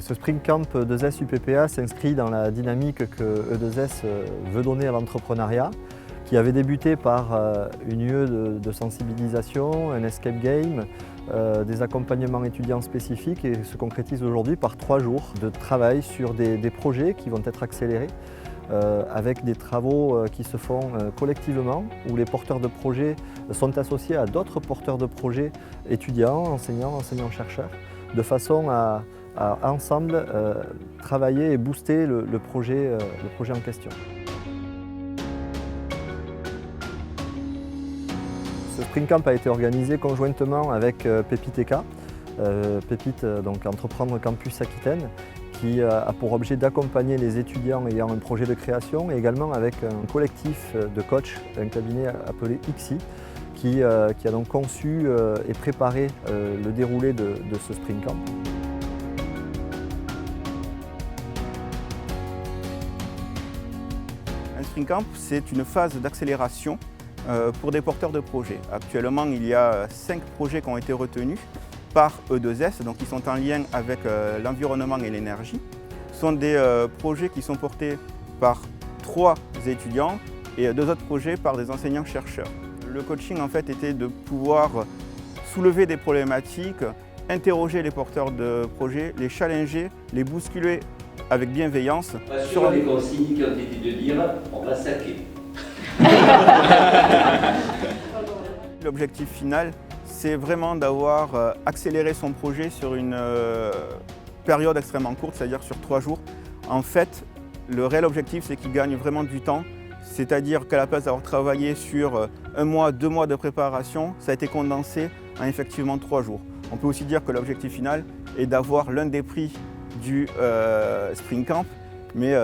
Ce Spring Camp 2S UPPA s'inscrit dans la dynamique que E2S veut donner à l'entrepreneuriat, qui avait débuté par une UE de sensibilisation, un escape game, des accompagnements étudiants spécifiques et se concrétise aujourd'hui par 3 jours de travail sur des projets qui vont être accélérés avec des travaux qui se font collectivement, où les porteurs de projets sont associés à d'autres porteurs de projets étudiants, enseignants-chercheurs, de façon à ensemble travailler et booster le projet en question. Ce Spring Camp a été organisé conjointement avec Pépite EK, Pépite donc Entreprendre Campus Aquitaine, qui a pour objet d'accompagner les étudiants ayant un projet de création et également avec un collectif de coachs, un cabinet appelé ICSI, qui a donc conçu et préparé le déroulé de ce Spring Camp. Un Spring Camp, c'est une phase d'accélération pour des porteurs de projets. Actuellement, il y a 5 projets qui ont été retenus par E2S, donc qui sont en lien avec l'environnement et l'énergie. Ce sont des projets qui sont portés par 3 étudiants et 2 autres projets par des enseignants-chercheurs. Le coaching en fait était de pouvoir soulever des problématiques, interroger les porteurs de projets, les challenger, les bousculer avec bienveillance. Sur les consignes qui ont été de dire on va saquer. L'objectif final, c'est vraiment d'avoir accéléré son projet sur une période extrêmement courte, c'est-à-dire sur 3 jours. En fait, le réel objectif, c'est qu'il gagne vraiment du temps, c'est-à-dire qu'à la place d'avoir travaillé sur 1 mois, 2 mois de préparation, ça a été condensé en effectivement 3 jours. On peut aussi dire que l'objectif final est d'avoir l'un des prix du Spring Camp, mais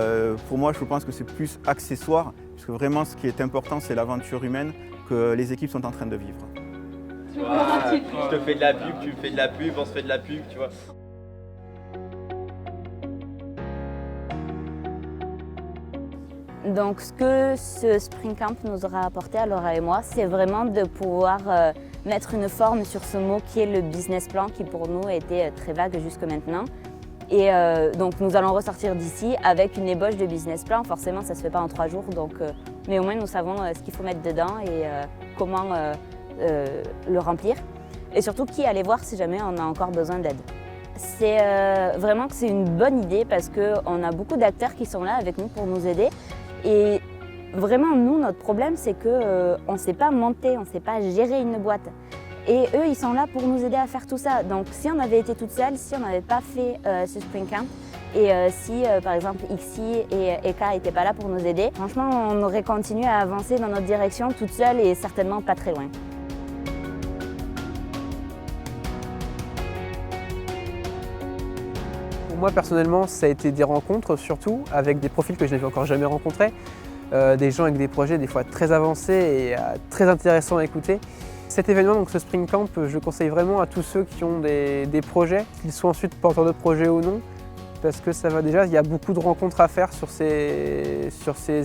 pour moi, je pense que c'est plus accessoire, parce que vraiment, ce qui est important, c'est l'aventure humaine que les équipes sont en train de vivre. Je te fais de la pub, tu me fais de la pub, on se fait de la pub, tu vois. Donc ce que ce Spring Camp nous aura apporté à Laura et moi, c'est vraiment de pouvoir mettre une forme sur ce mot qui est le business plan, qui pour nous était très vague jusque maintenant. Et donc nous allons ressortir d'ici avec une ébauche de business plan. Forcément, ça ne se fait pas en 3 jours, donc, mais au moins nous savons ce qu'il faut mettre dedans et comment le remplir. Et surtout qui aller voir si jamais on a encore besoin d'aide. C'est vraiment que c'est une bonne idée parce qu'on a beaucoup d'acteurs qui sont là avec nous pour nous aider. Et vraiment, nous, notre problème, c'est qu'on ne sait pas monter, on ne sait pas gérer une boîte. Et eux, ils sont là pour nous aider à faire tout ça. Donc si on avait été toute seule, si on n'avait pas fait ce Spring Camp, et si par exemple ICSI et EK n'étaient pas là pour nous aider, franchement, on aurait continué à avancer dans notre direction toute seule et certainement pas très loin. Pour moi personnellement, ça a été des rencontres surtout avec des profils que je n'avais encore jamais rencontrés, des gens avec des projets des fois très avancés et très intéressants à écouter. Cet événement, donc ce Spring Camp, je conseille vraiment à tous ceux qui ont des projets, qu'ils soient ensuite porteurs de projets ou non, parce que ça va déjà, il y a beaucoup de rencontres à faire sur ces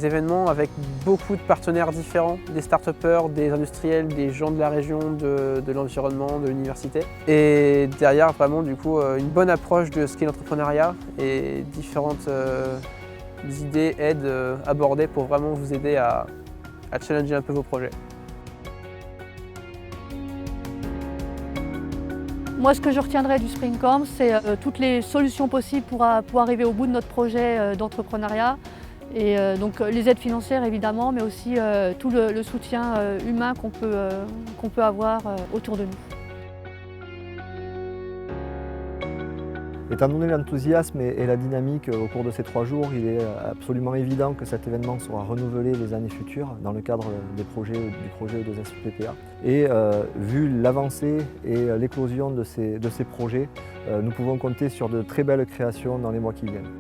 événements avec beaucoup de partenaires différents, des start-upers, des industriels, des gens de la région, de l'environnement, de l'université. Et derrière, vraiment, du coup, une bonne approche de ce qu'est l'entrepreneuriat et différentes idées, aides abordées pour vraiment vous aider à challenger un peu vos projets. Moi, ce que je retiendrai du Spring Camp, c'est toutes les solutions possibles pour arriver au bout de notre projet d'entrepreneuriat. Et donc les aides financières évidemment, mais aussi tout le soutien humain qu'on peut avoir autour de nous. Étant donné l'enthousiasme et la dynamique au cours de ces 3 jours, il est absolument évident que cet événement sera renouvelé les années futures dans le cadre du projet E2S UPPA. Et vu l'avancée et l'éclosion de ces projets, nous pouvons compter sur de très belles créations dans les mois qui viennent.